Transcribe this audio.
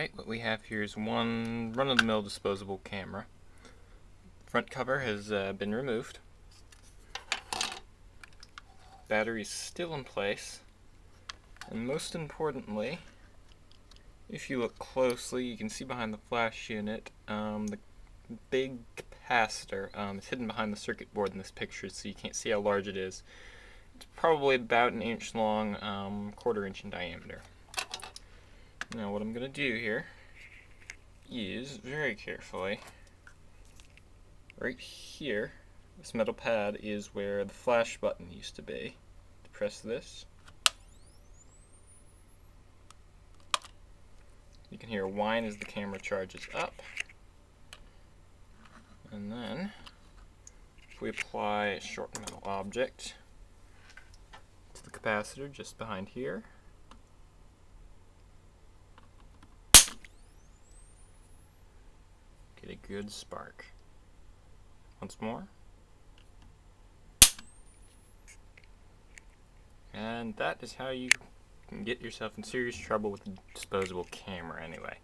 Alright, what we have here is one run-of-the-mill disposable camera. Front cover has been removed. Battery's still in place. And most importantly, if you look closely, you can see behind the flash unit, the big capacitor is hidden behind the circuit board in this picture, so you can't see how large it is. It's probably about an inch long, quarter-inch in diameter. Now what I'm going to do here is, very carefully, right here, this metal pad is where the flash button used to be. Press this. You can hear a whine as the camera charges up. And then, if we apply a short metal object to the capacitor just behind here, get a good spark. Once more. And that is how you can get yourself in serious trouble with a disposable camera anyway.